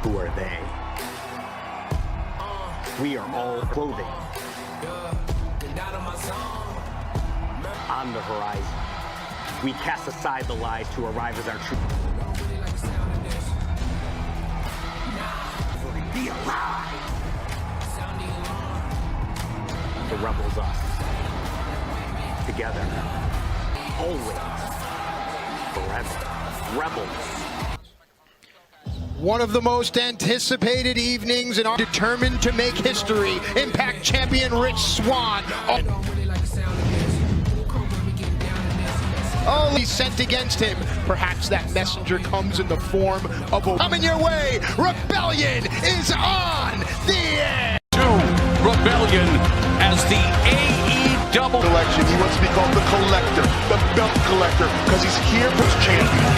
Who are they? We are all clothing. On the horizon, we cast aside the lies to arrive as our true. Be alive! The rebels us. Together. Always. Forever. Rebels. One of the most anticipated evenings and are determined to make history. Impact champion Rich Swann. Oh, he's sent against him. Perhaps that messenger comes in the form of a... Coming your way, Rebellion is on the air. Rebellion as the AEW election. He wants to be called the Collector, the Belt Collector, because he's here for his champion.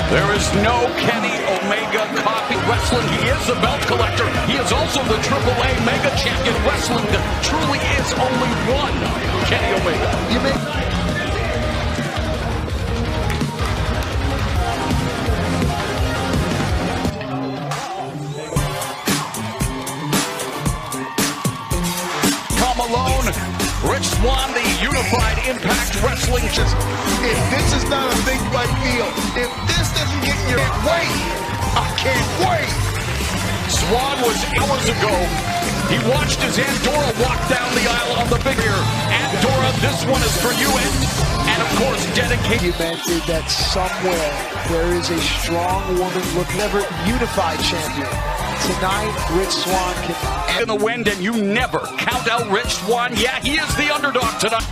There is no Kenny Omega copy wrestling. He is the belt collector. He is also the AAA Mega Champion wrestling. There truly is only one Kenny Omega. You may... Alone, Rich Swann, the Unified Impact Wrestling. If this is not a big fight feel, if this doesn't get in your way, I can't wait. Swann was hours ago. He watched as Andorra walked down the aisle on the big ear. Andorra, this one is for you, and of course, dedicated. You mentioned that somewhere there is a strong woman look never unified champion. Tonight, Rich Swann can... in the wind, and you never count out Rich Swann. Yeah, he is the underdog tonight.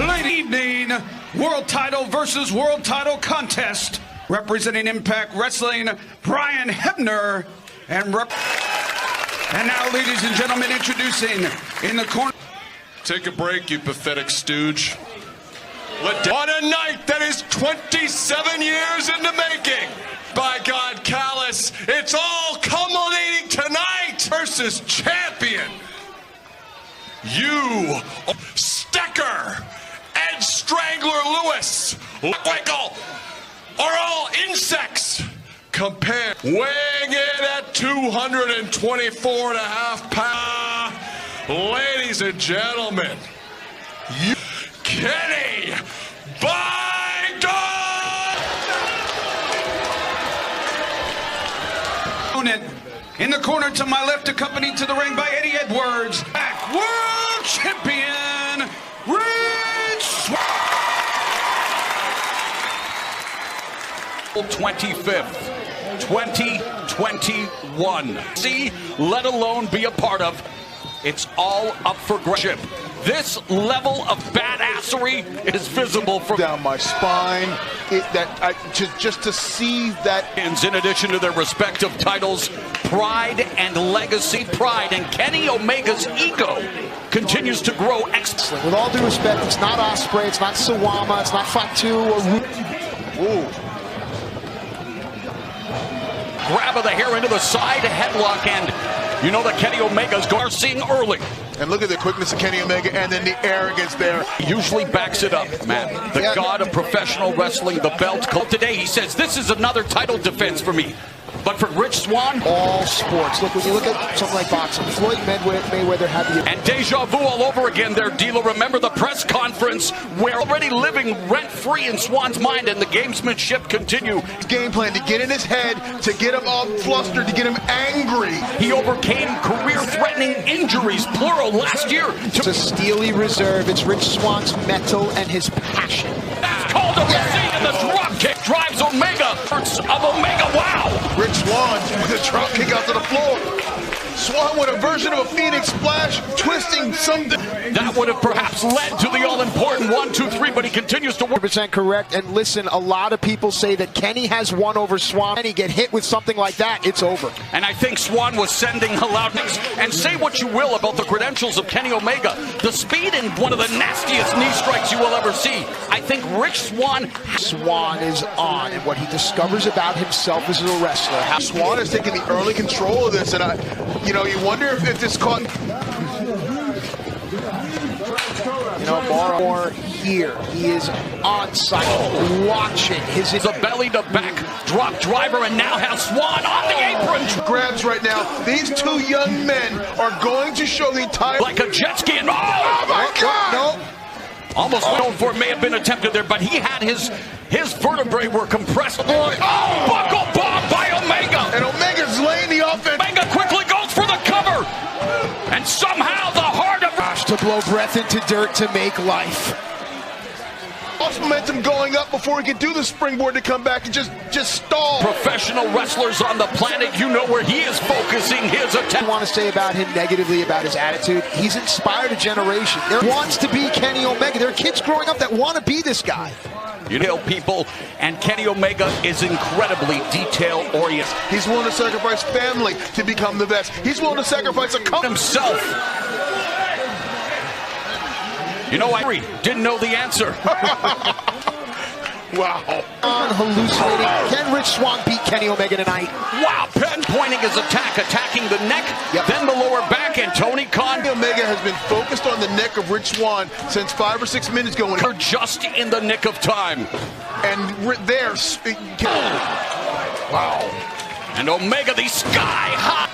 Late evening, world title versus world title contest. Representing Impact Wrestling, Brian Hebner. And now, ladies and gentlemen, introducing in the corner. Take a break, you pathetic stooge. On a night that is 27 years in the making. By God, Callis, it's all culminating tonight versus champion. You, Stecker, Ed Strangler Lewis, Winkle, are all insects. Compared, weighing in at 224 and a half pounds. Ladies and gentlemen, you, Kenny, by God! In the corner to my left, accompanied to the ring by Eddie Edwards, back world champion, Rich Swann. 25th, 2021. See, let alone be a part of. It's all up for grabs. This level of badassery is visible from down my spine. Just to see that. In addition to their respective titles, pride and legacy. Pride and Kenny Omega's ego continues to grow exponentially. With all due respect, it's not Ospreay, it's not Sawama, it's not Fatu or Ooh. Grab of the hair into the side headlock, and you know that Kenny Omega's seeing early. And look at the quickness of Kenny Omega and then the arrogance there. Usually backs it up, Matt. The god of professional wrestling, the belt. Today he says, this is another title defense for me. But for Rich Swann, all sports. Look, when you look at something like boxing, Floyd Mayweather had the... And deja vu all over again there, D'Lo. Remember the press conference where already living rent-free in Swann's mind, and the gamesmanship continue. Game plan to get in his head, to get him all flustered, to get him angry. He overcame career-threatening injuries, plural, last year. It's a steely reserve. It's Rich Swann's metal and his passion. That's called a receipt, and the drop kick drives Omega. Of Omega, wow! Rich Swann with a drop kick out to the floor. Swann with a version of a Phoenix Splash, twisting something. That would have perhaps led to the all-important 1, 2, 3, but he continues to work. 100% correct. And listen, a lot of people say that Kenny has won over Swann. And he get hit with something like that, it's over. And I think Swann was sending a loud mix. And say what you will about the credentials of Kenny Omega, the speed and one of the nastiest knee strikes you will ever see. I think Rich Swann is on, and what he discovers about himself as a wrestler. Swann is taking the early control of this, and you wonder if this caught. More here. He is on site, watching his... It's a belly-to-back drop driver, and now has Swann on the apron. Grabs right now. These two young men are going to show the entire... Like a jet ski, and Oh my God! No. almost known for it may have been attempted there, but he had his vertebrae were compressed. Oh, buckle bomb by Omega. And Omega's laying the offense. Omega quickly goes for the cover, and somehow the heart of To blow breath into dirt to make life. Lost momentum going up before he could do the springboard to come back and just stall. professional wrestlers on the planet, you know where he is focusing his attack. I want to say about him negatively about his attitude. He's inspired a generation. There wants to be Kenny Omega. There are kids growing up that want to be this guy. You know, people, and Kenny Omega is incredibly detail-oriented. He's willing to sacrifice family to become the best. He's willing to sacrifice a company. Himself. You know, I didn't know the answer. Wow. Hallucinating. Can Rich Swann beat Kenny Omega tonight? Wow, pinpointing his attack, attacking the neck, then the lower back, and Tony Khan. Omega has been focused on the neck of Rich Swann since 5 or 6 minutes ago. They're just in the nick of time. And there. Wow. And Omega, the sky high.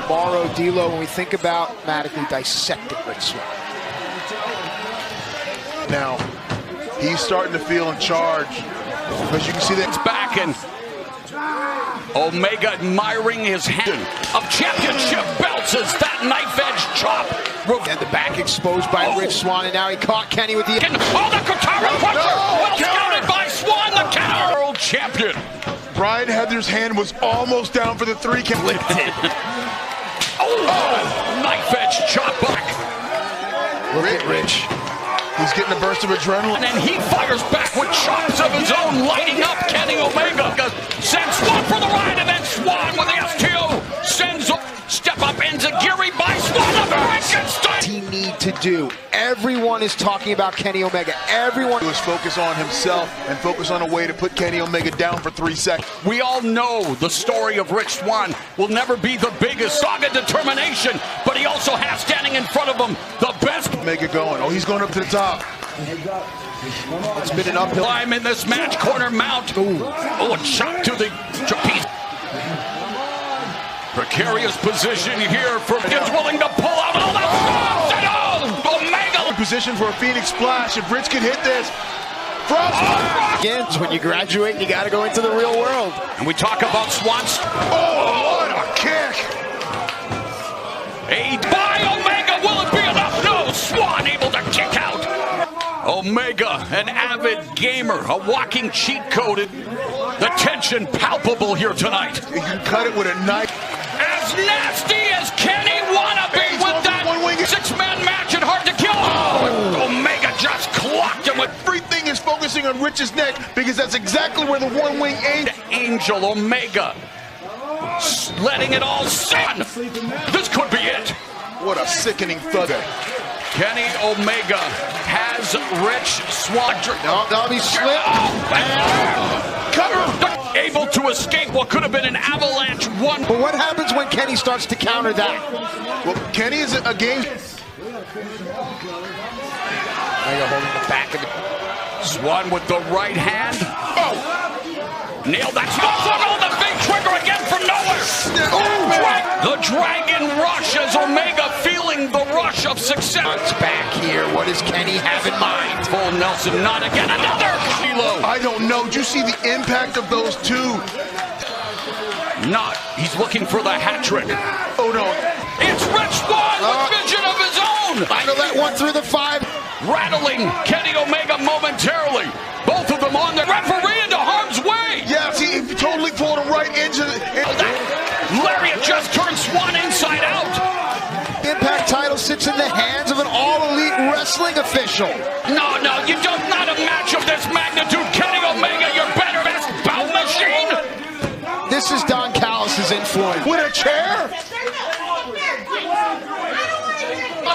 Mauro D'Lo, when we think about mathematically dissecting Rich Swann. Now, he's starting to feel in charge. Because you can see that. It's back, and Omega admiring his hand of championship belts as that knife-edge chop. And the back exposed by Rich Swann, and now he caught Kenny with the... Oh, the Katara puncher! Well scouted by Swann, the counter! World champion. Brian Hebner's hand was almost down for the 3 count. Lifted. Oh, knife-edge chop back. Look at Rich. He's getting a burst of adrenaline. And he fires back with chops of his own, lighting up Kenny Omega. Sends Swann for the ride, and then Swann with the STO sends step up enziguri by Swann. The Frankenstein. He need to do. Everyone is talking about Kenny Omega. Everyone He was focused on himself and focus on a way to put Kenny Omega down for 3 seconds. We all know the story of Rich Swann will never be the biggest saga determination, but he also has standing in front of him the best. Omega going. Oh, he's going up to the top. It's been an uphill Climb in this match, corner mount. Oh, a shot to the trapeze. Precarious position here for is willing to pull out all that. Oh, Omega. Position for a Phoenix Splash. If Rich can hit this. Frost. begins. When you graduate, you got to go into the real world. And we talk about Swann's. Oh, what a kick. Aid by Omega. Will it be enough? No. Swann able to kick out. Omega, an avid gamer, a walking cheat code. The tension palpable here tonight. You can cut it with a knife. As nasty as Kenny wanna be with that six-man match and hard to kill. Oh, Omega just clocked him with Everything is focusing on Rich's neck because that's exactly where the one-wing Angel Omega. Letting it all sin. This could be it. What a sickening thud. Kenny Omega has Rich Swann. No, he slipped. Cover. Able to escape what could have been an avalanche one. But what happens when Kenny starts to counter that? Well, Kenny is a game. Omega holding the back of the... Swann with the right hand. Oh! Nailed that. Oh, the big trigger again from nowhere. The Dragon Rush as Omega feeling the rush of success. It's back here. What does Kenny have in mind? Full Nelson, not again. Another kilo. I don't know. Did you see the impact of those two? Not. He's looking for the hat trick. Oh, no. It's Rich Swann with vision of his own. I know that one through the 5. Rattling Kenny Omega momentarily. Both of them on the referee into harm's way. Yes, he totally pulled him right into the... Lariat just turned Swann inside out. Impact title sits in the hands of an all-elite wrestling official. No, you don't. Not a match of this magnitude. Kenny Omega, your better best bout machine. This is Don Callis' influence. With a chair?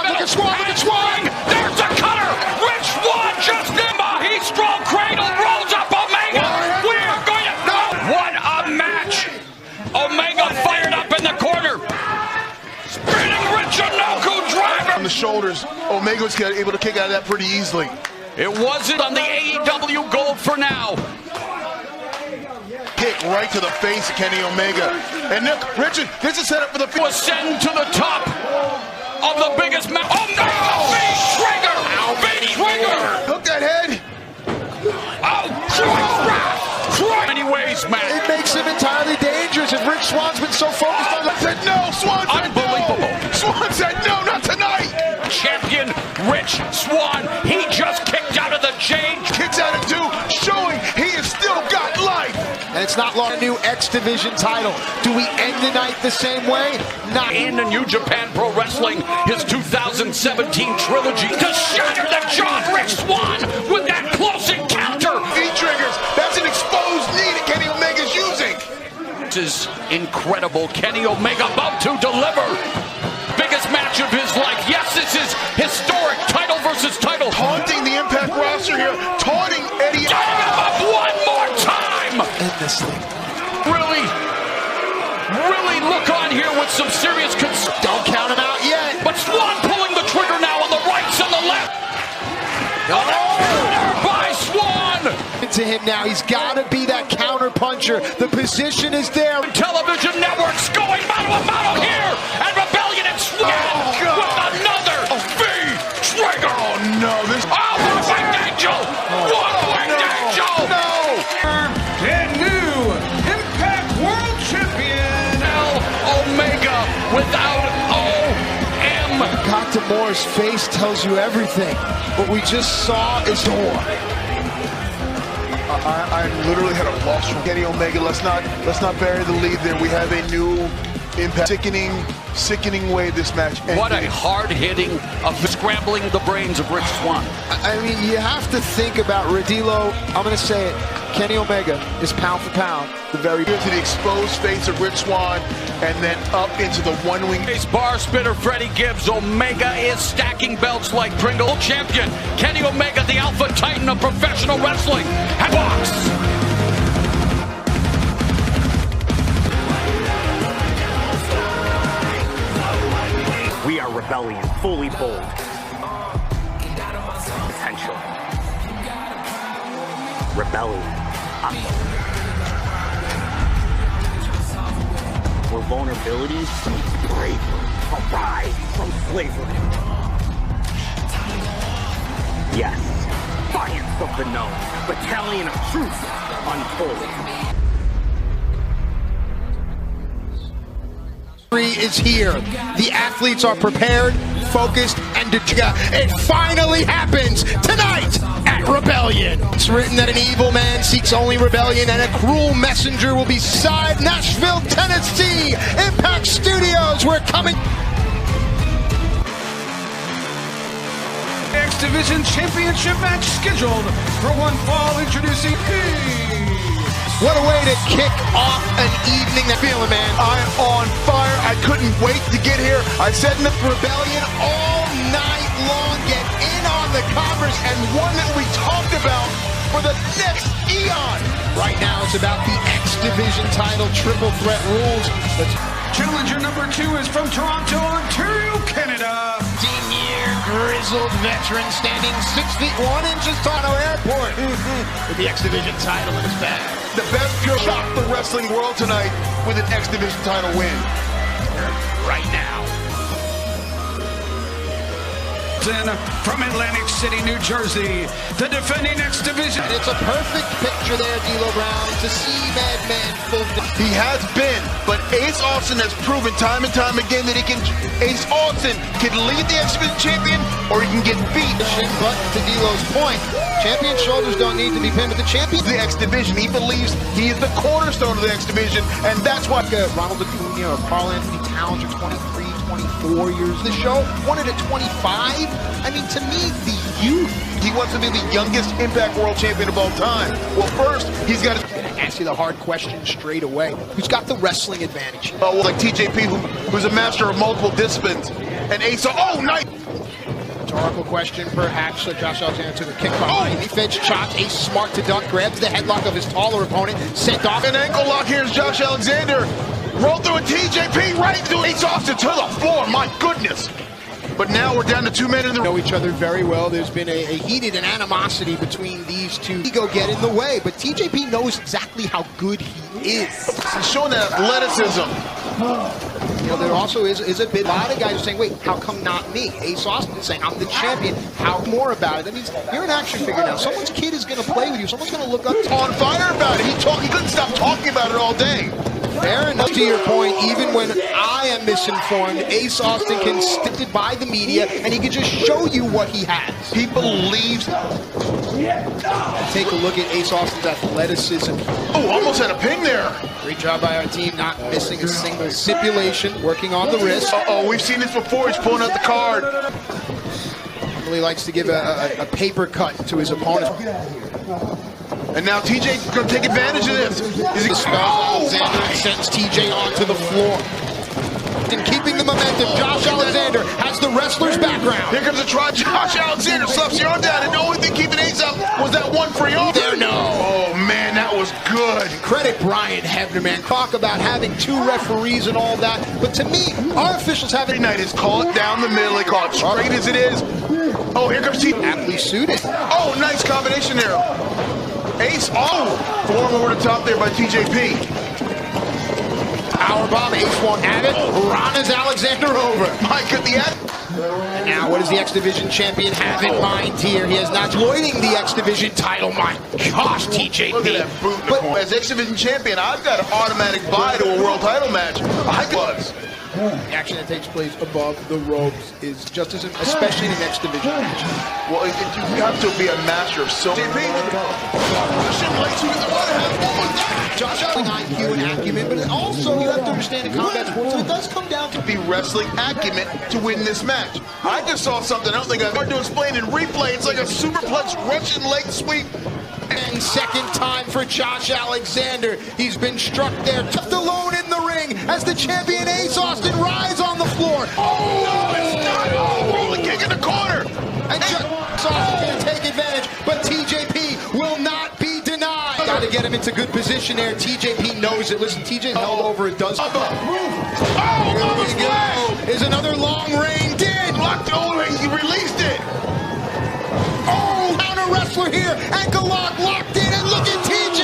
Look at Swann, look at Swann! There's a cutter. Rich Swann just in. He's strong cradle, rolls up Omega. We are going to... No. What a match. Omega fired up in the corner. Spinning Rich Inoku driver. On the shoulders. Omega was able to kick out of that pretty easily. It wasn't on the AEW Gold for now. Kick right to the face of Kenny Omega. And look, Richard, this is set up for the Ascend to the top of the biggest match. Oh no! Big trigger! Big trigger! Hook that head. Oh, many ways, Matt. It makes him entirely dangerous if Rich Swann's been so focused on Said no, Swann said Unbelievable. no. Swann said no, not tonight. Champion Rich Swann, he just kicked out of the Jade. Kicks out at 2, showing he has still got life. And it's not long. A new X Division title. Do we end the night the same way? Not In the New Japan Pro Wrestling, his 2017 trilogy to shatter the jaw of Rich Swann with that close encounter. V-triggers, that's an exposed knee that Kenny Omega's using. This is incredible. Kenny Omega about to deliver. Biggest match of his life. Yes, this is historic. Title versus title. Taunting the Impact roster here, taunting Eddie. Tying him up one more time. end this thing. Really look on here with some serious concern. Don't count him out yet. But Swann pulling the trigger now on the right and the left. By Swann. To him now, he's got to be that counter puncher. The position is there. Television networks going mano a mano here, and Rebellion and Swann with another V-trigger. Oh no, this. Oh, one-winged angel! One-winged angel! No! And new Impact World Champion, Omega without O-M. Dr. Moore's face tells you everything. What we just saw is war. I literally had a loss from Kenny Omega. Let's not bury the lead there. We have a new Impact. Sickening way this match ended. What a hard-hitting of scrambling the brains of Rich Swann. I mean, you have to think about Rodilo. I'm going to say it. Kenny Omega is pound for pound the very to the exposed face of Rich Swann, and then up into the one-wing. Bar spitter Freddie Gibbs. Omega is stacking belts like Pringle. Champion Kenny Omega, the Alpha Titan of professional wrestling. And box. We are Rebellion, fully bold. Potential. Rebellion. Where vulnerability meets bravery. Arise from slavery. Yes, defiance of the known. Battalion of truth unfolding. is here. The athletes are prepared, focused, and it finally happens tonight at Rebellion. It's written that an evil man seeks only rebellion and a cruel messenger will be side Nashville, Tennessee. Impact Studios, we're coming. X Division Championship match scheduled for one fall. Introducing What a way to kick off an evening. That feeling, man. I'm on fire. I couldn't wait to get here. I said in the Rebellion all night long. Get in on the Converse and one that we talked about for the next eon. Right now, it's about the X Division title. Triple threat rules. Challenger number 2 is from Toronto, Ontario, Canada. 15-year grizzled veteran standing 6 feet 1 inches Toronto Airport with the X Division title in his bag. The best pure shock the wrestling world tonight with an X Division title win. Right now. From Atlantic City, New Jersey, the defending X Division. And it's a perfect picture there, D'Lo Brown, to see Madman full. He has been, but Ace Austin has proven time and time again that Ace Austin can lead the X Division champion or he can get beat. But to D'Lo's point, champion shoulders don't need to be pinned with the champion. The X Division, he believes he is the cornerstone of the X Division, and that's why Ronald Acuna or Carl Anthony Towns are 23, 24 years. The show wanted at 25. I mean, to me, the youth. He wants to be the youngest Impact World Champion of all time. Well, first, he's got to ask you the hard question straight away. Who's got the wrestling advantage? Oh, well, like TJP, who's a master of multiple disciplines. And Ace, oh, nice. Rhetorical question, perhaps. Josh Alexander took a kick behind. He feds chops. Ace smart to duck, grabs the headlock of his taller opponent, sent off. An ankle lock. Here's Josh Alexander. Roll through a TJP right into Ace Austin to the floor. My goodness. but now we're down to 2 men in the know each other very well. There's been a heated and animosity between these two. Ego get in the way, but TJP knows exactly how good he is. He's showing that athleticism. You know, there also is a bit. A lot of guys are saying, "Wait, how come not me?" Ace Austin is saying, "I'm the champion. How more about it?" That means you're an action figure now. Someone's kid is going to play with you. Someone's going to look up to you. On fire about it. He couldn't stop talking about it all day. Fair enough. To your point, even when I am misinformed, Ace Austin can stick it by the media, and he can just show you what he has. He believes. Take a look at Ace Austin's athleticism. Oh, almost had a ping there. Great job by our team, not missing a single stipulation, working on the wrist. Uh-oh, we've seen this before. He's pulling out the card. Really likes to give a paper cut to his opponent. And now TJ's going to take advantage of this. Is he Alexander sends TJ onto the floor. And keeping the momentum, Josh Alexander has the wrestler's background. Here comes a try. Josh Alexander slaps the arm down, and the only thing keeping Ace up was that one free arm. There, no. Oh, man, that was good. Credit Brian Hebner, man. Talk about having two referees and all that. But to me, our officials have Every night is call it down the middle. They call it straight as it is. Oh, here comes TJ. aptly suited. Oh, nice combination there. Ace, forearm over the top there by TJP. Powerbomb, Ace won't have it. Rana's Alexander over. My God, And now, what does the X Division champion have in mind here? He is not exploiting the X Division title. My gosh, TJP. Look at that boot in the corner. As X Division champion, I've got an automatic buy to a world title match. The action that takes place above the ropes is just as, especially in an X Division match. Well, you have to be a master of so Josh Allen, IQ and acumen, but also you have to understand the combat sports, so it does come down to be wrestling acumen to win this match. I just saw something I don't think I've hard to explain in replay. It's like a superplex Russian leg sweep. And second time for Josh Alexander. He's been struck there, left alone in the ring as the champion Ace Austin rides on the floor. Oh, no, it's not. Oh, rolling kick in the corner. And Ace Austin going to take advantage, but TJP will not be denied. Got to get him into good position there. TJP knows it. Listen, TJ held over a dozen. Here we go. Is another long reign. Did. Locked over. He released it. Oh, counter wrestler here. Ankle lock locked in. And look at TJ.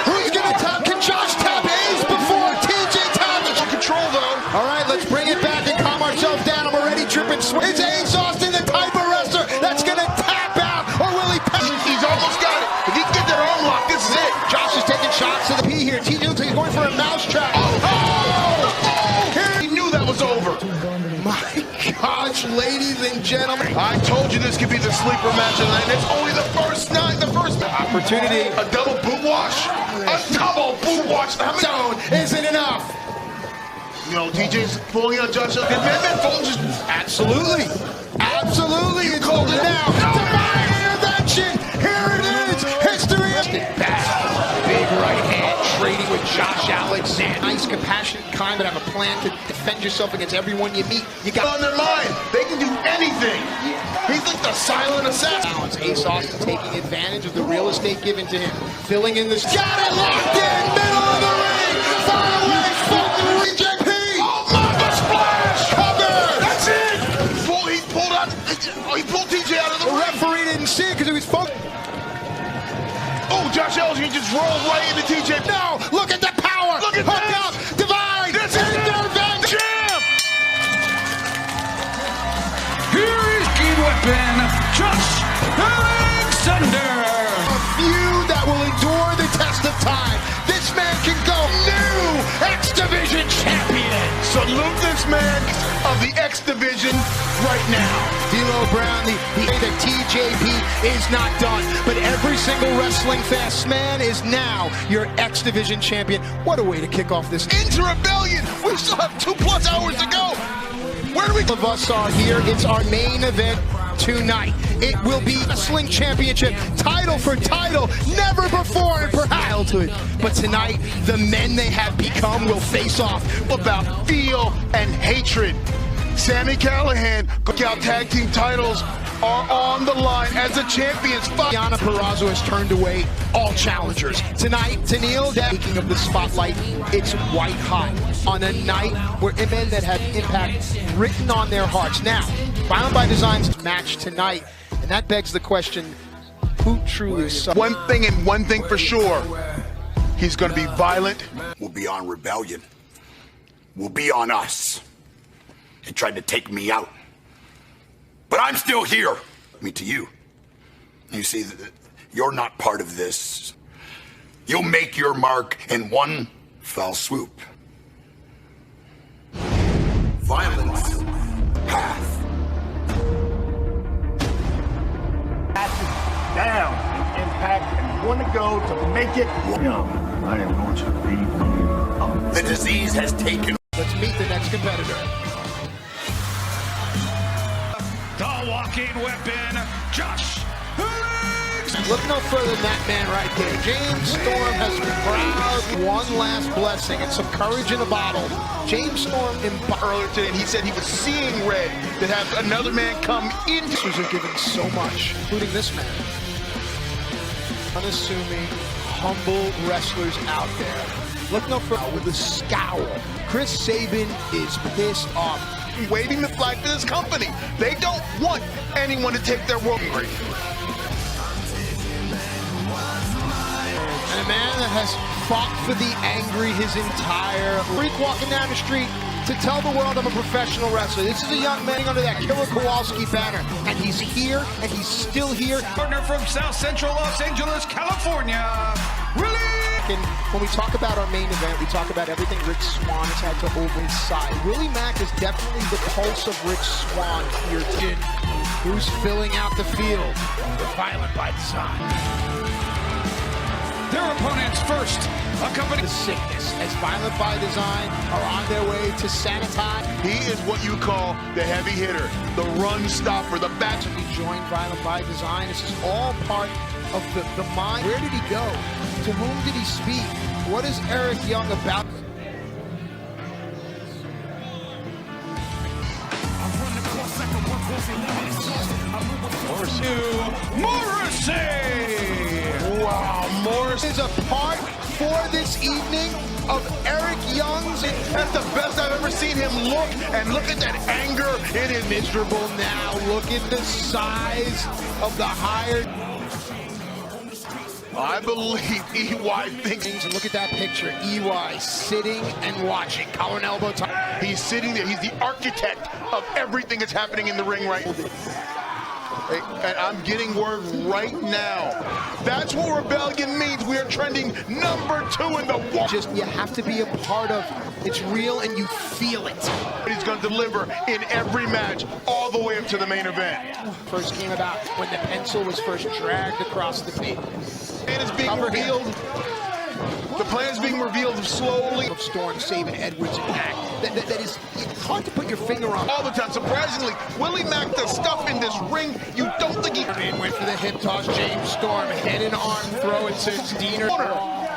Who's going to tap? Can Josh tap Ace before TJ taps? Control, though. All right, let's bring it back and calm ourselves down. I'm already tripping. Is Ace Austin the type of wrestler that's going to tap out? Or will he pass? He's almost got it. If he can get that arm lock, this is it. Josh is taking shots to the P here. TJ looks like he's going for a mousetrap. He knew that was over. My gosh, ladies and gentlemen. I told you this could be the sleeper match of the night. It's only the first night, the first Opportunity. A double boot wash. A double boot wash. Zone isn't enough. You know, TJ's pulling out Josh. Did Van Fulton just... Absolutely. Absolutely. It's called it now. Divine intervention. Here it is. History. Big right hand trading with Josh Alexander. Nice, compassionate kind, but have a plan to defend yourself against everyone you meet. You got on their mind. They can do anything. He's like the silent assassin. Ace Austin taking advantage of the real estate given to him. Filling in this. Got it locked in. Middle of the ring. Far away. Fulton. TJP. Oh, Mamba Splash. Cover. That's it. He pulled out. He pulled TJ out of the ring. Referee didn't see it because he was focused. Oh, Josh Alexander just rolled right into TJ. No, look at the power. Look at Hook this. up. Divine. This is intervention. Champ. Here is key weapon, Josh Alexander. A feud that will endure the test of time. This man can go new X Division champion. Salute this man of the X Division right now. D'Lo Brown, the way that TJP is not done, but every single wrestling fast man is now your X Division champion. What a way to kick off this. Into Rebellion. We still have 2+ hours to go. Where do we? Of us are here. It's our main event tonight. It will be Wrestling Championship, title for title, never before in childhood. But tonight, the men they have become will face off. About feel and hatred. Sami Callihan, Out Tag Team titles are on the line as the champions fight. Deonna Purrazzo has turned away all challengers. Tonight, Tenille, speaking of the spotlight, it's white hot on a night where men that have Impact written on their hearts. Now, Violent by Design's match tonight, and that begs the question, who truly is One thing and one thing for sure, he's going to be violent. Will be on Rebellion. Will be on us. They tried to take me out. But I'm still here. Me to you. You see, you're not part of this. You'll make your mark in one fell swoop. Violence. Path. Down in Impact and want to go to make it. I am going to be The disease has taken. Let's meet the next competitor. The walking weapon, Josh Higgs. Look no further than that man right there. James Storm has proud one last blessing and some courage in a bottle. James Storm Earlier today, and he said he was seeing red to have another man come in. Wrestlers are given so much, including this man. Unassuming, humble wrestlers out there. Look no further with a scowl. Chris Sabin is pissed off. Waving the flag for this company. They don't want anyone to take their world. And a man that has fought for the angry his entire freak walking down the street to tell the world I'm a professional wrestler. This is a young man under that Killer Kowalski banner, and he's here, and he's still here. Partner from South Central Los Angeles, California, Willie. And when we talk about our main event, we talk about everything Rich Swann has had to over his side. Willie Mack is definitely the pulse of Rich Swann here. Who's filling out the field? The Violent by Design. Their opponents first, accompanied The sickness as Violent by Design are on their way to sanitize. He is what you call the heavy hitter, the run stopper, the bat. He joined Violent by Design. This is all part of the mind. Where did he go? To whom did he speak? What is Eric Young about? Morrissey. Wow, Morris Is a part for this evening of Eric Young's. That's the best I've ever seen him look. And look at that anger. It is Miserable now. Look at the size of the hired. I believe EY thinks And look at that picture. EY sitting and watching. Collar and elbow tie. he's sitting there. He's the architect of everything that's happening in the ring right now. And I'm getting word right now. That's what Rebellion means. We are trending #2 in the world. Just you have to be a part of. It's real and you feel it. He's going to deliver in every match all the way up to the main event. First came about when the pencil was first dragged across the paper. And it's being Cover him. revealed. The plan is being revealed slowly. Of Storm, Sabin, Edwards, and Mack. That is hard to put your finger on. All the time. Surprisingly, Willie Mack does stuff in this ring you don't think he And went for the hip toss. James Storm, head and arm throw it to Diener.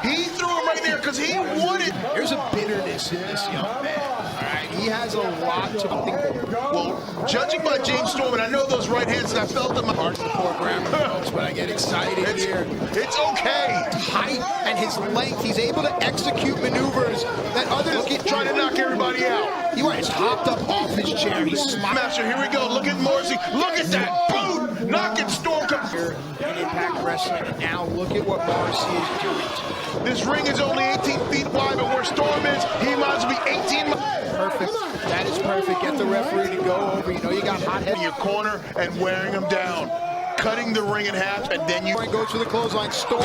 He threw him right there because he wanted. There's a bitterness in this young man. All right, he has a lot to think. Well, judging by James Storm, and I know those right hands, and I felt them. Hard to the poor grammar notes, but I get excited here. It's okay. Height and his length, he's able to execute maneuvers that others get Trying to knock everybody out. You are just hopped up off his chair. He's smiling. Master, here we go. Look at Morrissey. Look at that boot. Knocking Storm. Here in Impact Wrestling. And now look at what Morrissey is doing. This ring is only 18 feet wide, but where Storm is, he might as well be 18. Perfect. That is perfect. Get the referee to go over. You know you got hot head In your corner and wearing him down. Cutting the ring in half, and then you Goes for the clothesline. Storm.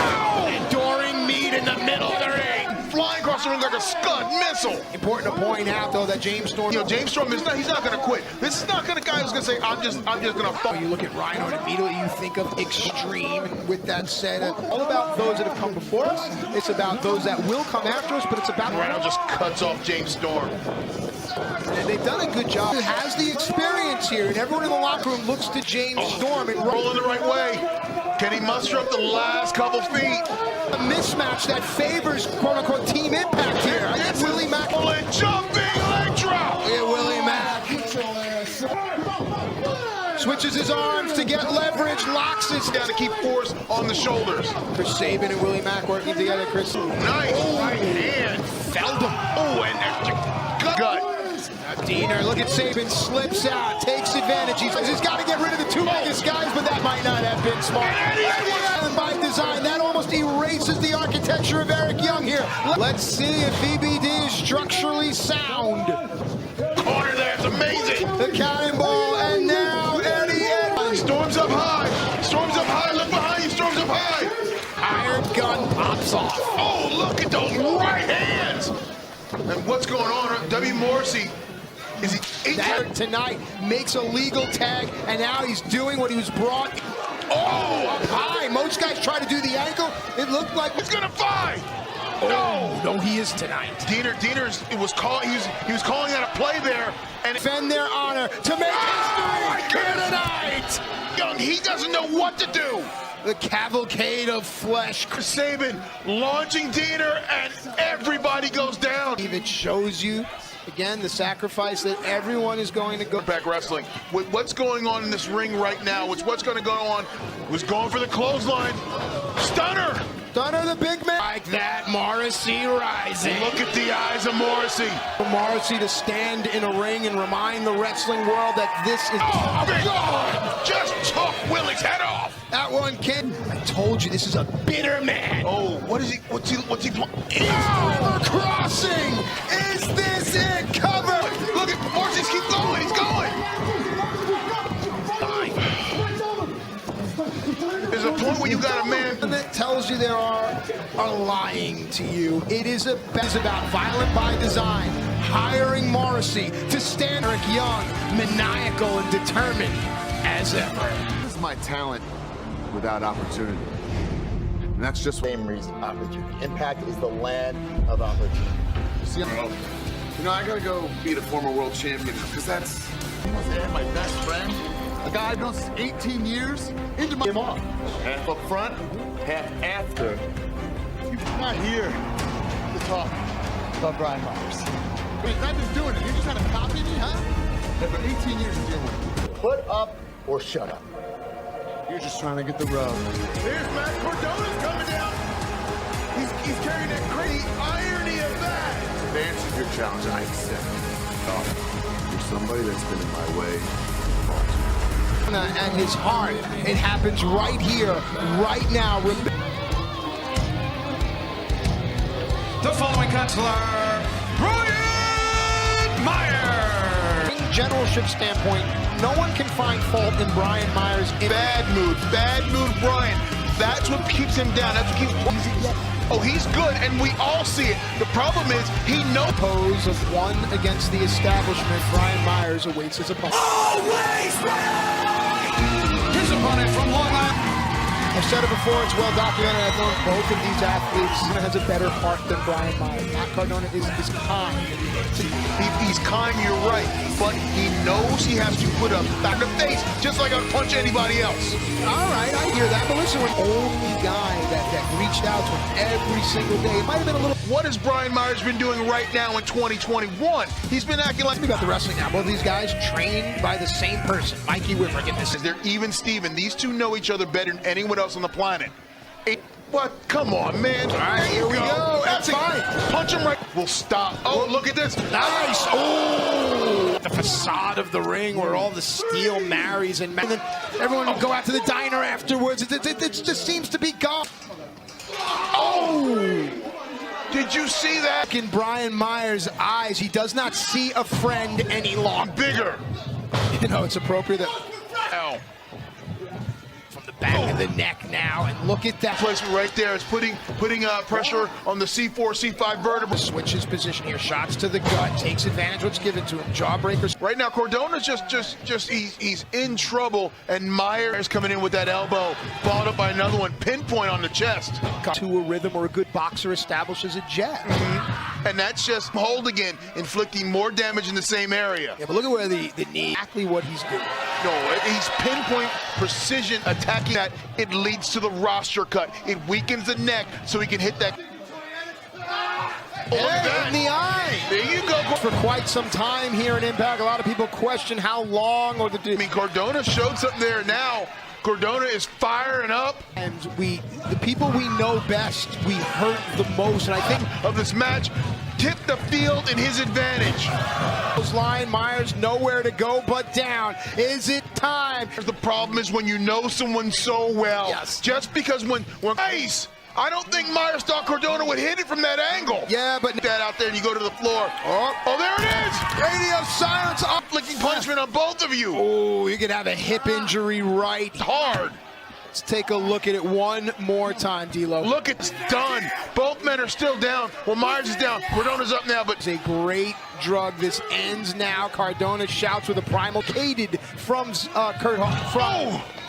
Enduring meat in the middle of the ring. flying across the ring like a Scud missile. Important to point out, though, that James Storm. You know, James Storm is not—he's not going to quit. This is not going to guy who's going to say, "I'm just going to fall." You look at Rhino and immediately you think of Extreme. And with that said, all about those that have come before us. It's about those that will come after us, but it's about Rhino just cuts off James Storm. And they've done a good job. He has the experience here, and everyone in the locker room looks to James Storm and Rolling the right way. Can he muster up the last couple feet? a mismatch that favors quote-unquote Team Impact here. I got Willie Mack. Jumping leg drop. Look at Willie Mack. switches his arms to get leverage, locks his Got to keep force on the shoulders. Chris Sabin and Willie Mack working together. Chris. Nice right hand. Felled him. Oh, and there's gut. Now Deaner, look at Sabin, slips out, takes advantage. He's got to get rid of the two biggest guys, but that might not have been smart. And by design, that almost erases the architecture of Eric Young here. Let's see if VBD is structurally sound. Corner there, it's amazing. The cannonball, and now Eddie Edwards. Storms up high. Storms up high. Look behind you. Storms up high. Iron gun pops off. Oh, look at those right hands. And what's going on? W. Morrissey. Is he That tonight makes a legal tag, and now he's doing what he was brought. Oh, up high. Most guys try to do the ankle. It looked like He's gonna fight. no, he is tonight. Deaner was calling. He was calling out a play there, and Defend their honor to make history here tonight. Young, he doesn't know what to do. The cavalcade of flesh. Chris Sabin launching Deaner, and everybody goes down. It shows you, again, the sacrifice that everyone is going to go. Back wrestling. With what's going on in this ring right now, what's going to go on, was going for the clothesline. Stunner. Stunner the big man. Like that, Morrissey rising. Look at the eyes of Morrissey. For Morrissey to stand in a ring and remind the wrestling world that this is... Oh, God! Just took Willie's head off. That one, kid. I told you, this is a bitter man. Oh, what's he Armor crossing! Is this it? Cover! Look at Morrissey, keep going, he's going! There's a point where you got a man that tells you there are lying to you. It is about violent by design, hiring Morrissey to stand Eric Young, maniacal and determined as ever. This is my talent without opportunity. And that's just same reason, opportunity. Impact is the land of opportunity. See, I gotta go beat a former world champion because that's My best friend, a guy I've known since 18 years into my came off. Half up front, half after. You're not here to talk About Brian Myers. Wait, I've been doing it. You just had to copy me, huh? After 18 years of dealing with it. Put up or shut up. You're just trying to get the rub. Here's Matt Cordona's coming down. He's carrying that crazy irony of that. To answer your challenge, I accept. You're somebody that's been in my way. And his heart, it happens right here, right now. The following counselor, Brian Myers. From a generalship standpoint, no one can find fault in Brian Myers. Bad mood, Brian. That's what keeps him down. That's what keeps. Oh, he's good, and we all see it. The problem is he knows. Pose of one against the establishment. Brian Myers awaits his opponent. Always right! His opponent from Long Island. I've said it before, it's well documented. I've known both of these athletes. He has a better heart than Brian Myers. Matt Cardona is kind. He's kind, you're right, but he knows he has to put up back in the face just like I'd punch anybody else. All right, I hear that, but listen, we're the only guy that reached out to him every single day. It might have been a little... What has Brian Myers been doing right now in 2021? He's been acting like... about the wrestling now. Both of these guys trained by the same person, Mikey Whipper. Get this. They're even Steven. These two know each other better than anyone else on the planet. What? Come on, man. All right, here we go. That's fine. Punch him right. We'll stop. Oh, look at this. Nice. Oh, the facade of the ring where all the steel marries and then everyone will go out to the diner afterwards. It just seems to be gone. Oh! Did you see that? In Brian Myers' eyes, he does not see a friend any longer. Bigger. You know, it's appropriate that... Ow. From the back of the neck now, and look at that placement right there. It's putting pressure on the C4, C5 vertebra. Switches position here, shots to the gut, takes advantage of what's given to him. Jawbreakers. Right now, Cordona's he's in trouble, and Myers coming in with that elbow, followed up by another one, pinpoint on the chest. To a rhythm or a good boxer establishes a jet. And that's just hold again, inflicting more damage in the same area. Yeah, but look at where the knee, exactly what he's doing. No, he's pinpoint precision attacking that. It leads to the roster cut. It weakens the neck so he can hit that. Look at that. In the eye. There you go. For quite some time here in Impact, a lot of people question how long or the. I mean, Cardona showed something there now. Cardona is firing up. And the people we know best, we hurt the most. And I think of this match, tipped the field in his advantage. Line Myers nowhere to go but down. Is it time? The problem is when you know someone so well. Yes. Just because when Ice, I don't think Myers thought Cardona would hit it from that angle. Yeah, but that out there and you go to the floor. Oh, there it is! Radio silence, inflicting punishment on both of you. Oh, you could have a hip injury right. Hard. Let's take a look at it one more time, D'Lo. Look, it's done. Both men are still down. Well, Myers is down. Cardona's up now, but it's a great drug. This ends now. Cardona shouts with a primal cated from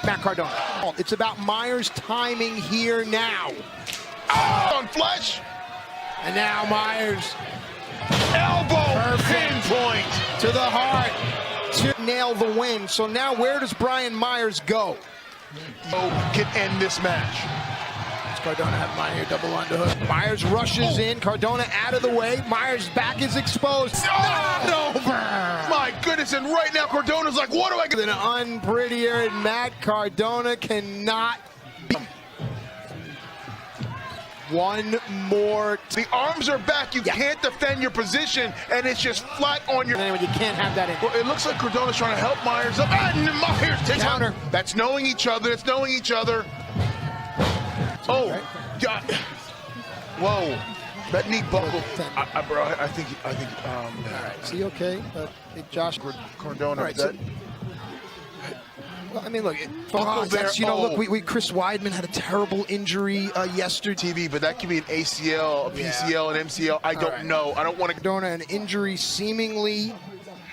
Matt Cardona. It's about Myers' timing here now. Oh, on flesh. And now Myers. Elbow pinpoint to the heart to nail the win. So now where does Brian Myers go? Can end this match. Cardona have Myers here, double underhook. Myers rushes in, Cardona out of the way. Myers' back is exposed. Not over! My goodness, and right now Cardona's like, what do I get? An unprettier and Matt Cardona cannot be. One more. The arms are back. You can't defend your position, and it's just flat on your. You can't have that in. Well, it looks like Cardona's trying to help Myers up, and Myers takes counter. That's knowing each other. It's knowing each other. Oh, God. Whoa. That knee buckle. Bro, I think. All right. Is he okay? Josh Cardona. Right, well, I mean, look, look, Chris Weidman had a terrible injury yesterday. TV, but that could be an ACL, a PCL, an MCL. I don't know. I don't want to. Cardona, an injury seemingly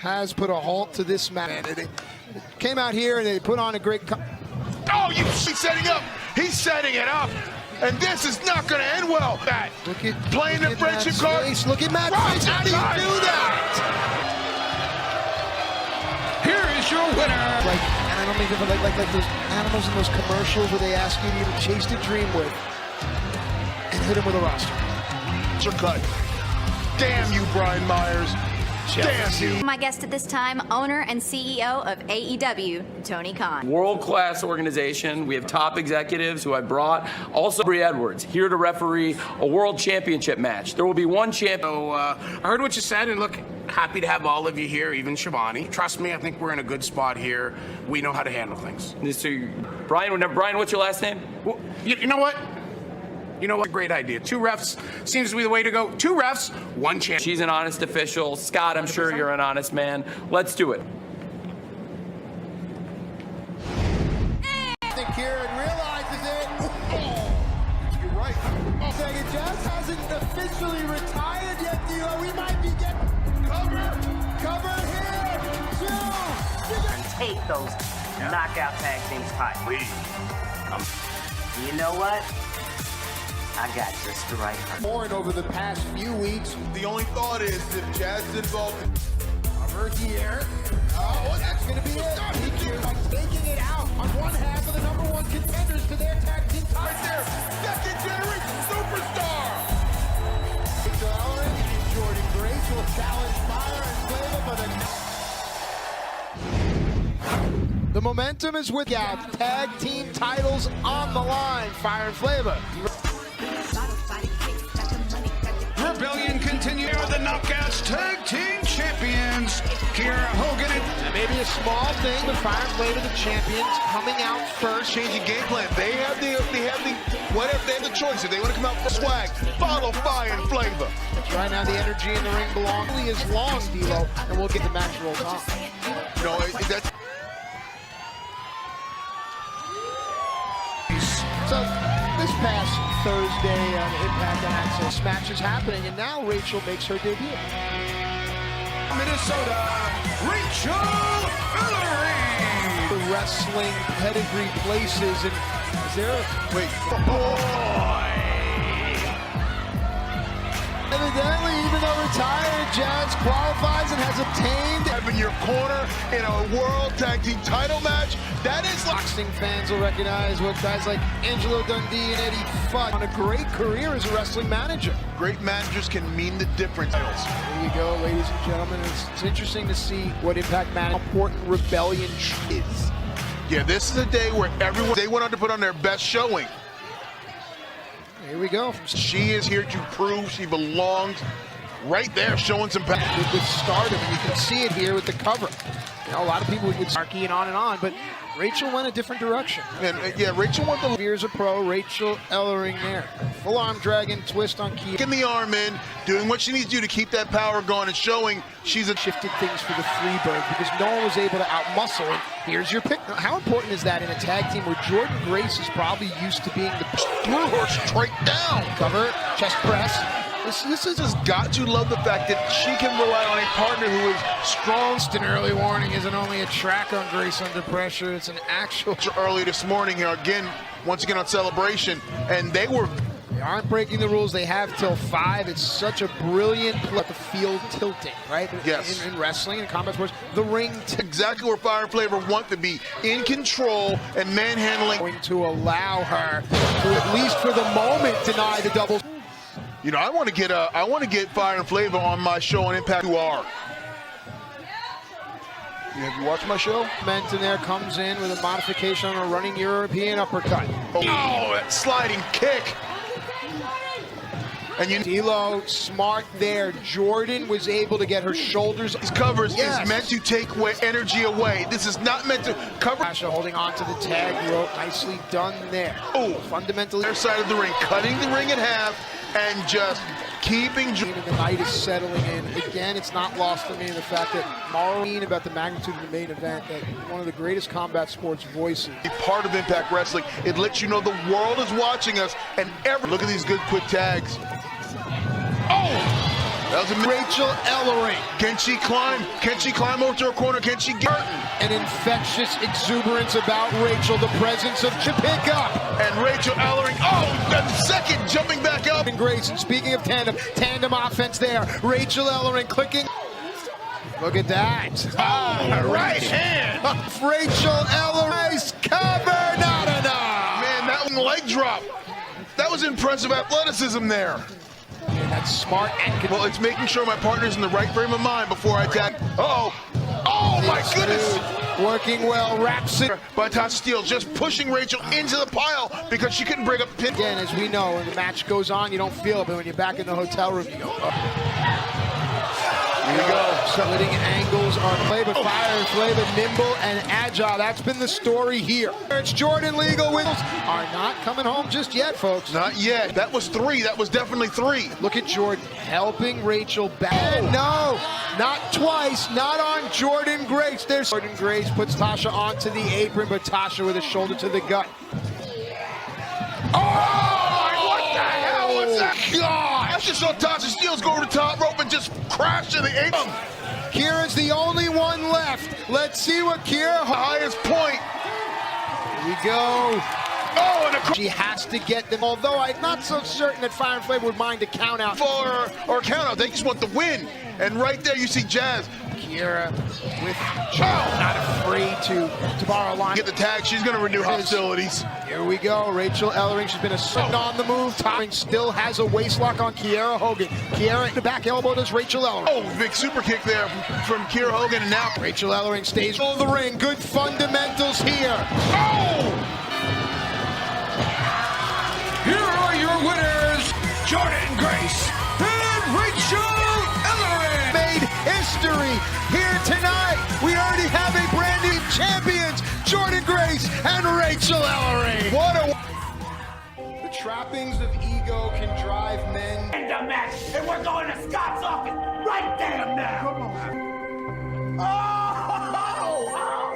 has put a halt to this match. It came out here and they put on a great. Oh, he's setting up. He's setting it up. And this is not going to end well. Look at playing the friendship card. Look at Matt Face. How do you do that? Here is your winner. And I don't mean like those animals in those commercials where they ask you to chase the dream with and hit him with a roster. Cut. Damn you, Brian Myers. Damn you. My guest at this time, owner and CEO of AEW, Tony Khan. World-class organization. We have top executives who I brought. Also, Brie Edwards, here to referee a world championship match. There will be one champion. So, I heard what you said, and look, happy to have all of you here, even Shivani. Trust me, I think we're in a good spot here. We know how to handle things. So, Brian, what's your last name? Well, you know what? You know what? Great idea. 2 refs seems to be the way to go. 2 refs, 1 champ. She's an honest official. Scott, I'm sure you're an honest man. Let's do it. I think Kieran realizes it. You're right. It just hasn't officially retired yet, D'Lo. We might be getting cover here. 2. Take those knockout tag teams high. You know what? I got just the right person. More over the past few weeks. The only thought is if Jazz is involved. Cover here. Oh, that's going to be it. Taking it out on one half of the #1 contenders to their tag team title. Right there. Second generation superstar. Victor Allen and Jordan Grace will challenge Fire and Flavor for the momentum is with you. Tag team titles on the line. Fire and Flavor. Rebellion continue the Knockouts Tag Team Champions, Kiera Hogan and maybe a small thing, but Fire and Flavor, the champions, coming out first. Changing game plan. They have the whatever, they have the choice. If they want to come out for swag, follow Fire and Flavor. Right now, the energy in the ring belongs only as long, D'Lo, and we'll get the match rolled on. No, that's. So, this past Thursday on Impact and Access match is happening, and now Rachel makes her debut. Minnesota, Rachel Ellering. The wrestling pedigree places, and is there a... Wait. Boy! Evidently, even though retired, Jazz qualifies and has a entertained. Having your corner in a World Tag Team title match, that is like... Boxing fans will recognize what guys like Angelo Dundee and Eddie Fudd on a great career as a wrestling manager. Great managers can mean the difference. There you go, ladies and gentlemen. It's interesting to see what Impact Management, how important Rebellion is. Yeah, this is a day where they went on to put on their best showing. Here we go. She is here to prove she belongs right there, showing some power. With Stardom, and you can see it here with the cover. You know, a lot of people would Marky and on, but Rachel went a different direction. And yeah, Rachel went the... Here's a pro, Rachel Ellering there. Full arm dragon, twist on Kia. Getting the arm in, doing what she needs to do to keep that power going and showing she's shifted things for the Freebird because no one was able to outmuscle. And here's your pick. How important is that in a tag team where Jordan Grace is probably used to being the... Threw her straight down. Cover, chest press. This is just got to love the fact that she can rely on a partner who is strong. An early warning isn't only a track on Grace under pressure, it's an actual... Early this morning here, again, once again on Celebration, and they aren't breaking the rules. They have till 5. It's such a brilliant play. The field tilting, right? Yes. In wrestling and combat sports, the ring... Exactly where Fire and Flavor want to be, in control and manhandling. Going to allow her to, at least for the moment, deny the double... You know, I want to get Fire and Flavor on my show on Impact 2R. Have you watched my show? Menton there comes in with a modification on a running European uppercut. Oh, that sliding kick. And D'Lo, smart there. Jordan was able to get her shoulders. These covers is meant to take energy away. This is not meant to cover. Sasha holding on to the tag rope. Nicely done there. Oh, fundamentally. Their side of the ring, cutting the ring in half and just keeping. The night is settling in. Again, it's not lost to me the fact that Marlene about the magnitude of the main event, that one of the greatest combat sports voices. Part of Impact Wrestling, it lets you know the world is watching us, and look at these good quick tags. Oh! That was Rachel Ellering. Can she climb? Can she climb over to her corner? Can she get an infectious exuberance about Rachel, the presence of pick up. And Rachel Ellering, the second jumping back up. And Grace, and speaking of tandem offense there. Rachel Ellering clicking. Look at that. Right hand. Rachel Ellering, cover, not enough. Man, that one leg drop. That was impressive athleticism there. And that's smart and well, it's making sure my partner's in the right frame of mind before I attack. Oh my goodness! Working well, wraps it. But Tasha Steele just pushing Rachel into the pile because she couldn't break up pin. Again, as we know, when the match goes on, you don't feel it, but when you're back in the hotel room, you go, Here we go. Splitting angles are played, but Fire and Flavor nimble and agile. That's been the story here. It's Jordan Legal wins. Are not coming home just yet, folks. Not yet. That was 3. That was definitely 3. Look at Jordan helping Rachel back. No, not twice. Not on Jordan Grace. There's Jordan Grace puts Tasha onto the apron, but Tasha with a shoulder to the gut. What the hell was that? God! I just saw Tasha Steele go over the top rope and just crash to the apron. Kira's the only one left. Let's see what Kira... Highest point. Here we go. And she has to get them, although I'm not so certain that Fire and Flavor would mind a count out. Or count out. They just want the win. And right there you see Jazz. Kira with not afraid to borrow a line. Get the tag. She's going to renew hostilities. Here we go. Rachel Ellering. She's been a certain on the move. Topping still has a waist lock on Kiera Hogan. Kiera the back elbow does Rachel Ellering. Big super kick there from Kiera Hogan. And now Rachel Ellering stays over the ring. Good fundamentals here. Here are your winners, Jordan Grace and Rachel Ellering. Made history here tonight. We already have a brand new champions, Jordan Grace and Rachel Ellering. The trappings of ego can drive men. End the match, and we're going to Scott's office right there now.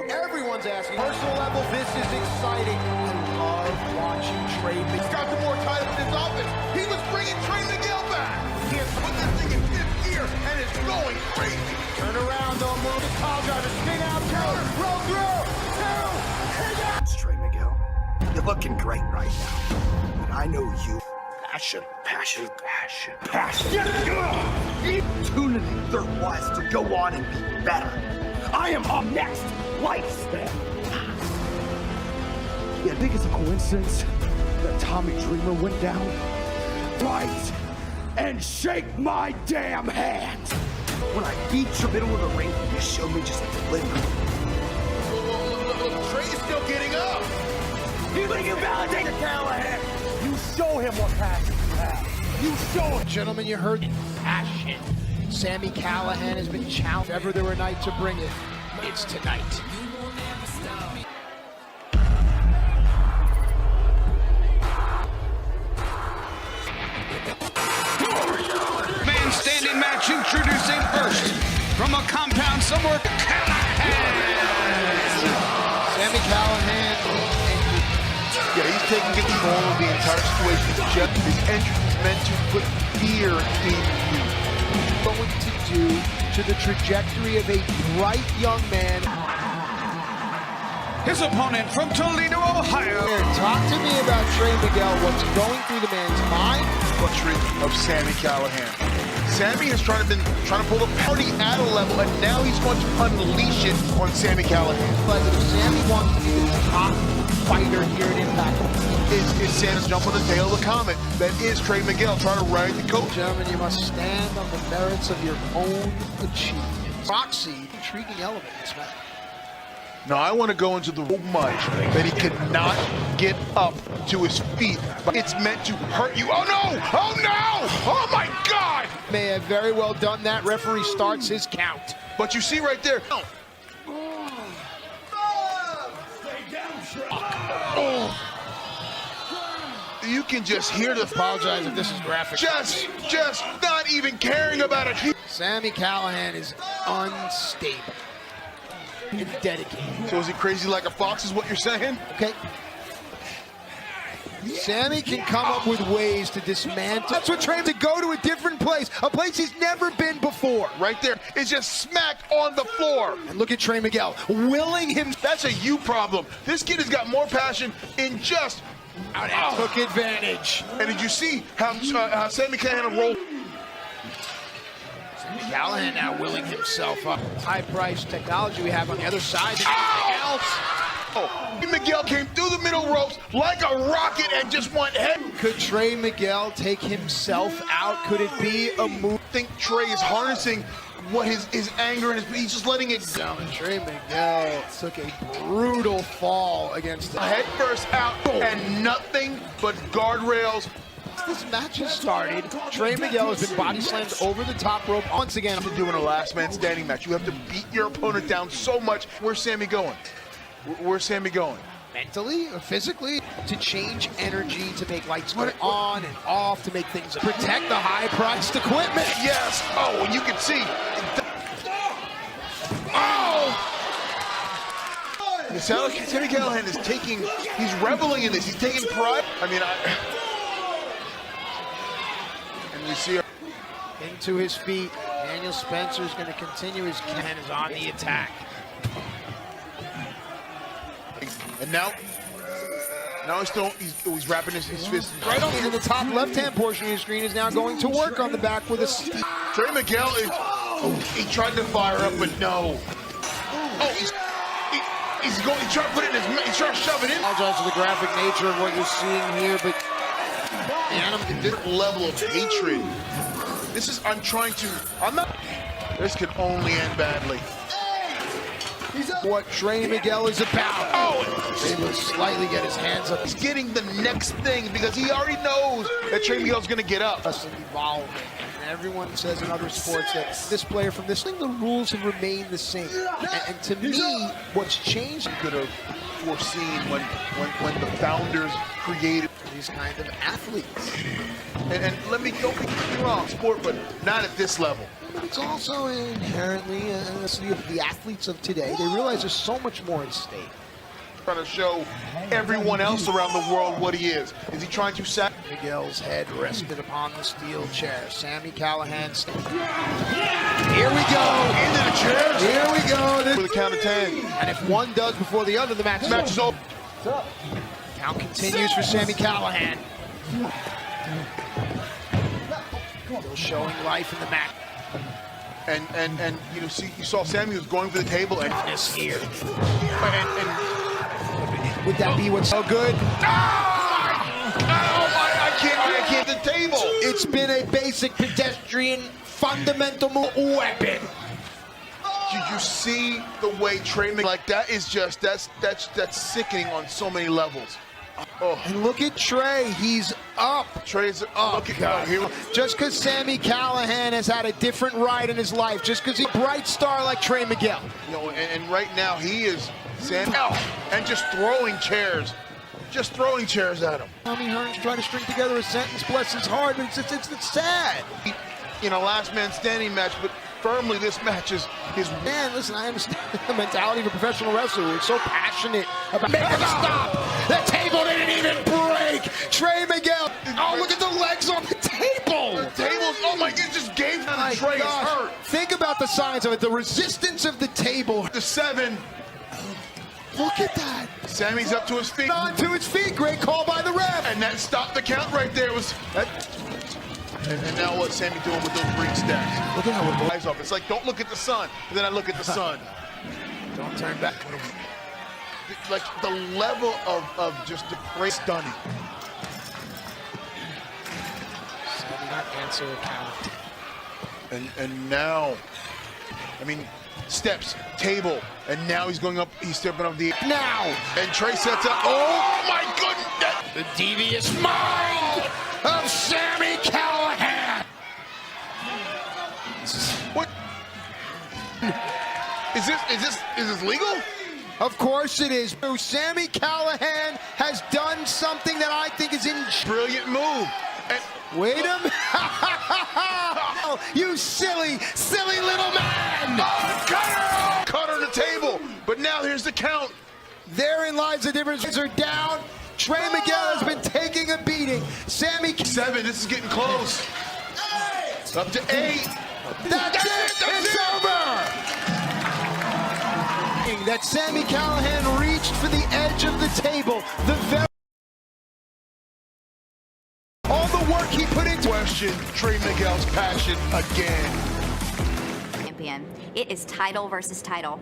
Everyone's asking. Personal level, this is exciting. I love watching Trey. He's got the more title in his office. He was bringing Trey Miguel back. He has put this thing in 5th gear, and it's going crazy. Turn around, don't move. The call driver, spin out, counter, roll through. Trey Miguel, you're looking great right now. But I know you. Passion. opportunity there was to go on and be better. I am up next lifespan. Yeah, I think it's a coincidence that Tommy Dreamer went down. Right, and shake my damn hand. When I beat you middle of the ring, you showed me just a glimmer. Trey's still getting up. You think you validate Callahan? You show him what passion you have. You show him. Gentlemen, you heard passion. Sami Callihan has been challenged. If ever there were a night to bring it, it's tonight. Man standing match introducing first from a compound somewhere. Sami Callihan. Yeah, he's taking control of the entire situation. His entrance is meant to put fear in you. Going to do to the trajectory of a bright young man. His opponent from Toledo, Ohio. Talk to me about Trey Miguel. What's going through the man's mind? Portrait of Sami Callihan. Sami has tried to pull the party at a level, and now he's going to unleash it on Sami Callihan. But if Sami wants to be the top fighter here at Impact, is Sami jump on the tail of the comet? That is Trey Miguel trying to ride the coach. Gentlemen, you must stand on the merits of your own achievements. Foxy, intriguing element in this match. Now I want to go into the much that he could not get up to his feet. But it's meant to hurt you. Oh no! Oh no! Oh my God! May have very well done that. Referee starts his count. But you see right there. Oh. You can just hear the apologize if this is graphic. Just not even caring about it. Sami Callihan is unstable. And dedicated. So is he crazy like a fox is what you're saying? Okay. Sami can come up with ways to dismantle. That's what trained to go to a different place, a place he's never been before. Right there. It's just smack on the floor. And look at Trey Miguel, willing him. That's a you problem. This kid has got more passion in just... took advantage. And did you see how Sami Callihan rolled? Callihan now willing himself up. High-priced technology we have on the other side. Miguel came through the middle ropes like a rocket and just went head. Could Trey Miguel take himself out? Could it be a move? I think Trey is harnessing what his anger and he's just letting it go. Trey Miguel took a brutal fall against head first out and nothing but guardrails. This match has started. Trey Miguel has been body slammed over the top rope once again. To do in a last man standing match, you have to beat your opponent down so much. Where's Sami going? Where's Sami going? Mentally or physically, to change energy, to make lights go on and off, to make things protect the high-priced equipment. Yes. Oh, and you can see. Oh! Sami Callihan is he's reveling in this. He's taking pride. I mean, and you see into his feet. Daniel Spencer is going to continue his can is on the attack. And now he's wrapping his fist. Right on in the top left-hand portion of your screen is now going to work on the back with a steep. Trey Miguel is. Oh, he tried to fire up, but no. Oh, he's trying to put it in his. He's trying to shove it in. I apologize for the graphic nature of what you're seeing here, but this level of hatred. This could only end badly. What Trey Miguel is about. Oh! He will slightly get his hands up. He's getting the next thing because he already knows that Trey Miguel's going to get up. Evolving. And everyone says in other sports that this player from this thing, the rules have remained the same. And to me, what's changed... You could have foreseen when the founders created these kind of athletes. And don't be wrong, sport, but not at this level. But it's also inherently the athletes of today. They realize there's so much more at stake. Trying to show everyone else around the world what he is. Is he trying to sack? Miguel's head rested upon the steel chair. Sami Callihan. Here we go. Into the chairs. Here we go. For the count of 10. And if one does before the other, the match is over. Count continues for Sami Callihan. Still showing life in the match. And you saw Sammy was going for the table and this here. And would that be what's so good? I can't the table. It's been a basic pedestrian fundamental weapon. Did you see the way Trey McGill, like that is just that's sickening on so many levels. Oh. And look at Trey, he's up. Trey's up. Look at God. Just because Sami Callihan has had a different ride in his life, just because he's a bright star like Trey McGill. You know, and right now he is Sami and just throwing chairs. Just throwing chairs at him. Tommy Hearns trying to string together a sentence, bless his heart, but it's sad. Last man standing match, but firmly this match is his. Man, listen, I understand the mentality of a professional wrestler. We're so passionate about. Make him stop! The table didn't even break! Trey McGill! Oh, look at the legs on the table! The tables, oh my God, just gave him the Trey is hurt. Think about the signs of it, the resistance of the table. The 7. Look at that. Sammy's up to his feet. On to his feet. Great call by the ref. And that stopped the count right there. And now what's Sammy doing with those ring stacks? Look at how it eyes off. It's like, don't look at the sun. And then I look at the sun. Don't turn back. Like the level of just depraved stunning. Sammy not answer a count. And now, I mean, steps, table, and now he's going up, he's stepping up the now. And Trey sets up, oh my goodness! The devious mind of Sami Callihan. What? Is this legal? Of course it is. Sami Callihan has done something that I think is brilliant move. And wait a minute. You silly little man! Oh, cutter the table. But now here's the count. Therein lies the difference. Are down. Trey McGill has been taking a beating. Sami 7. This is getting close. Up to 8. That's it. It's over. That Sami Callihan reached for the edge of the table. All the work he put into question Trey McGill's passion again. Champion. It is title versus title.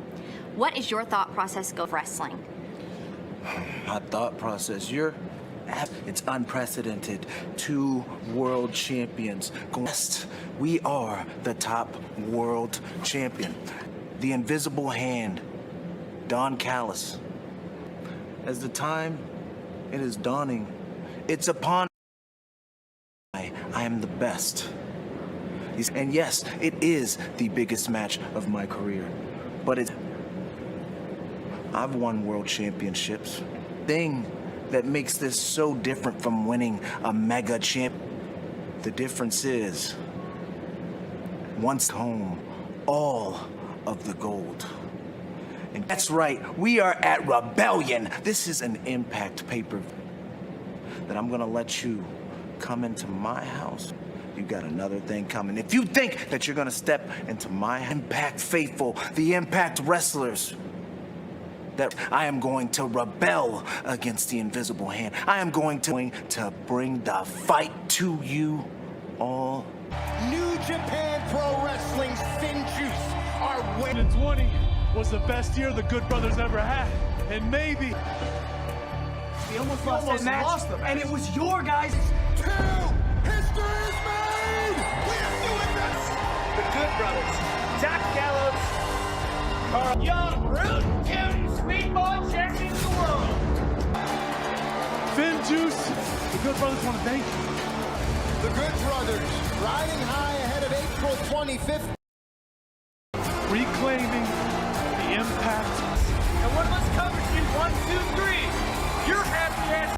What is your thought process go wrestling? My thought process, it's unprecedented. 2 world champions. We are the top world champion. The invisible hand, Don Callis. As the time it is dawning, it's upon I am the best. And yes, it is the biggest match of my career, but I've won world championships. Thing that makes this so different from winning a mega champ. The difference is, once home, all of the gold. And that's right, we are at Rebellion. This is an Impact pay-per-view that I'm gonna let you come into my house. You got another thing coming. If you think that you're gonna step into my Impact faithful, the Impact wrestlers, that I am going to rebel against the invisible hand. I am going to bring the fight to you all. New Japan Pro Wrestling's FinJuice are winning. 20 was the best year the Good Brothers ever had. And maybe we almost lost that match, and it was your guys. 2. History is made! We are doing this! The Good Brothers, Doc Gallows, Carl Young, Root, County, Speedball champions of the world. FinJuice, the Good Brothers want to thank you. The Good Brothers, riding high ahead of April 25th. Reclaiming the Impact. And one of us covers you, 1, 2, 3. You're happy ass.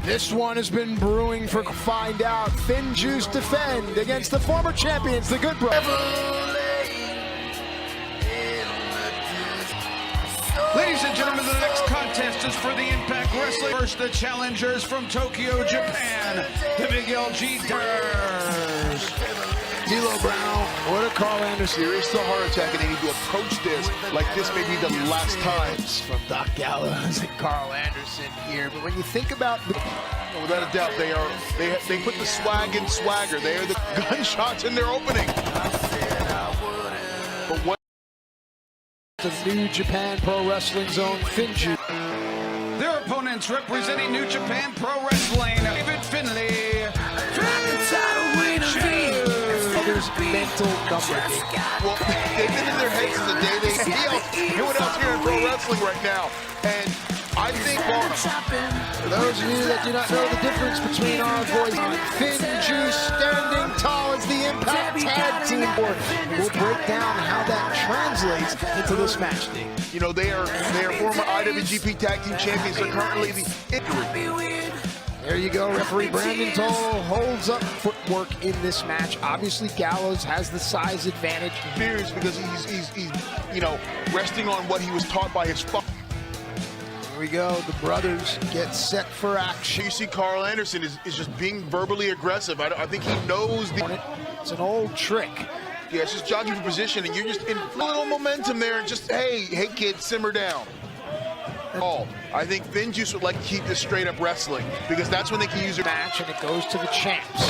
This one has been brewing for find out. FinJuice defend against the former champions, the Good Brothers. Ladies and gentlemen, the next contest is for the Impact Wrestling. First, the challengers from Tokyo, Japan, the Big LG Durs. D'Lo Brown. What a Carl Anderson. There is still a heart attack, and they need to approach this like this may be the last time. From Doc Gallows and Carl Anderson here. But when you think about without a doubt, they put the swag in swagger. They are the gunshots in their opening. But what the New Japan Pro Wrestling Zone, Finju. Their opponents representing New Japan Pro Wrestling, David Finlay. There's mental number. Well, they've been in their heads since the day they hear what else here in pro wrestling right now. And I think, for those of you that do not know the difference between our boys, Finju standing tall as the Impact Tag Team Board. We'll break down how that translates into this match. You know, they are former IWGP Tag Team Champions. They're currently the There you go, referee Brandon Toll holds up footwork in this match. Obviously, Gallows has the size advantage. Fears because he's you know, resting on what he was taught by his father. Here we go, the brothers get set for action. You see Carl Anderson is just being verbally aggressive. I think he knows it's an old trick. Yeah, it's just jogging for position, and you're just in little momentum there, and just, hey kid, simmer down. I think Finjuice would like to keep this straight up wrestling because that's when they can use a match, and it goes to the champs.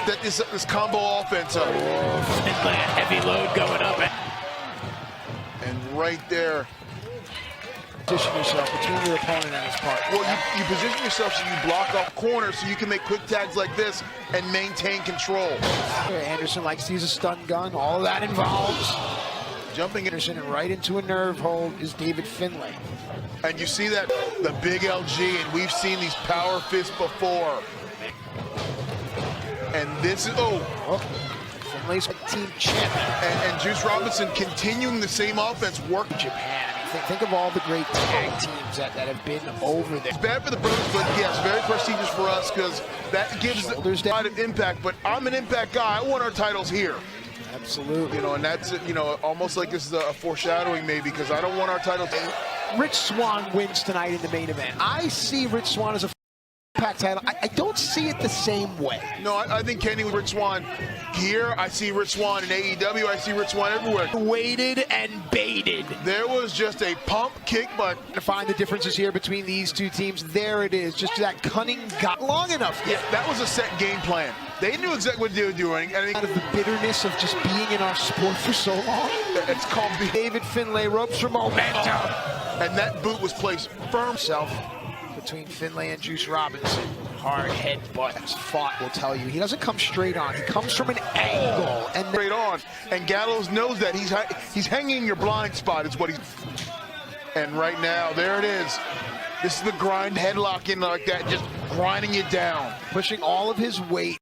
That this combo offense up. Heavy load going up. And right there. Position yourself between your opponent and his partner. Well, you position yourself so you block off corners so you can make quick tags like this and maintain control. Anderson likes to use a stun gun. All of that involves jumping Anderson, and right into a nerve hold is David Finlay. And you see that, the big LG, and we've seen these power fists before. And this is, Finlay's team champion. And Juice Robinson continuing the same offense, work Japan. Think of all the great tag teams that have been over there. It's bad for the brothers, but yes, very prestigious for us because that gives a lot of impact. But I'm an Impact guy. I want our titles here. Absolutely. You know, and that's, you know, almost like this is a foreshadowing maybe because I don't want our titles. Rich Swann wins tonight in the main event. I see Rich Swann as a Impact title. I don't see it the same way. No, I think Kenny with Rich Swann here. I see Rich Swann in AEW. I see Rich Swann everywhere. Waited and baited. There was just a pump, kick, but to find the differences here between these two teams, there it is. Just that cunning got long enough. Yeah, that was a set game plan. They knew exactly what they were doing. And out of the bitterness of just being in our sport for so long. It's called David Finlay ropes for momentum. And that boot was placed firm. Between Finlay and Juice Robinson. Hard headbutt. Fought will tell you. He doesn't come straight on. He comes from an angle. And straight on. And Gallows knows that. He's hanging your blind spot is what he's. And right now, there it is. This is the grind headlock in like that, just grinding you down. Pushing all of his weight.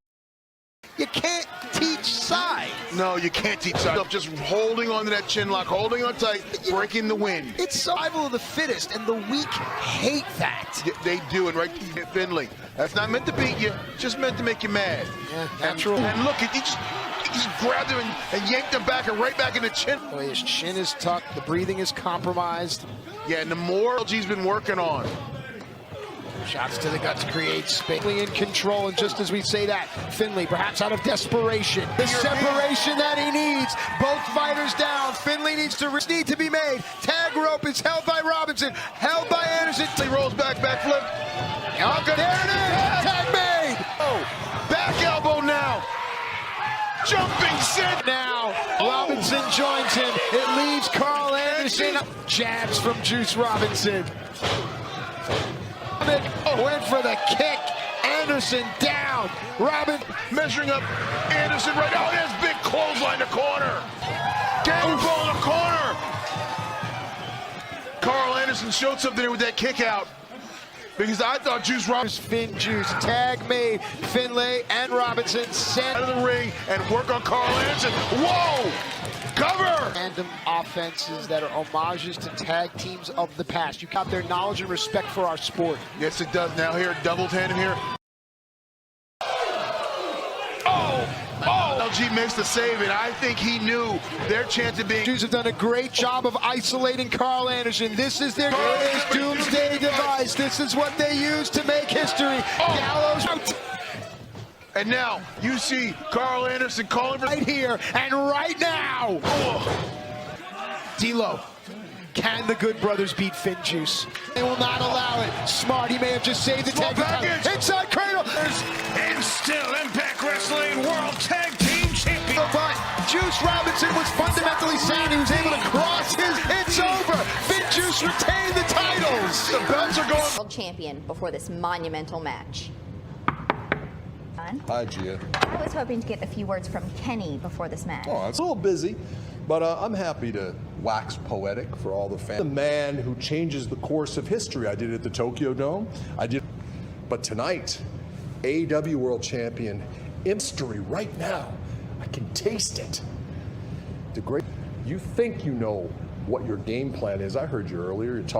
You can't teach size. No, you can't teach size. Just holding on to that chin lock, holding on tight, breaking the wind. It's survival of the fittest, and the weak hate that. They do, and right, Finlay. That's not meant to beat you, just meant to make you mad. Yeah, natural. And look, he just grabbed him and yanked him back and right back in the chin. Oh, his chin is tucked, the breathing is compromised. Yeah, and the more LG's been working on. Shots to the gut to create space. In control, and just as we say that, Finlay, perhaps out of desperation, the separation that he needs. Both fighters down. Finlay needs to be made. Tag rope is held by Robinson, held by Anderson. He rolls back, backflip. There it is. Tag made. Oh, back elbow now. Jumping sit now. Robinson joins him. It leaves Carl Anderson. Jabs from Juice Robinson. Went for the kick. Anderson down. Robin measuring up. Anderson right now. There's big clothesline to corner. Cannonball in the corner. Carl Anderson showed something there with that kick out. Because I thought Juice Robinson. Juice tag made. Finlay and Robinson sent out of the ring and work on Carl Anderson. Whoa! Cover! Random offenses that are homages to tag teams of the past. You got their knowledge and respect for our sport. Yes, it does. Now here, double tandem here. LG makes the save, and I think he knew their chance of being. Jews have done a great job of isolating Carl Anderson. This is their doomsday device. This is what they use to make history. Gallows out. And now you see Carl Anderson calling for right here and right now. D'Lo, can the Good Brothers beat FinJuice? They will not allow it. Smart, he may have just saved the tag. Inside cradle. And still Impact Wrestling World Tag Team Champion. But Juice Robinson was fundamentally sound. He was able to cross his. It's over. FinJuice retained the titles. The belts are going. World champion before this monumental match. Hi, Gia. I was hoping to get a few words from Kenny before this match. Oh, it's a little busy, but I'm happy to wax poetic for all the fans. The man who changes the course of history. I did it at the Tokyo Dome. But tonight, AEW World Champion, history right now. I can taste it. The great. You think you know what your game plan is. I heard you earlier. You're talking.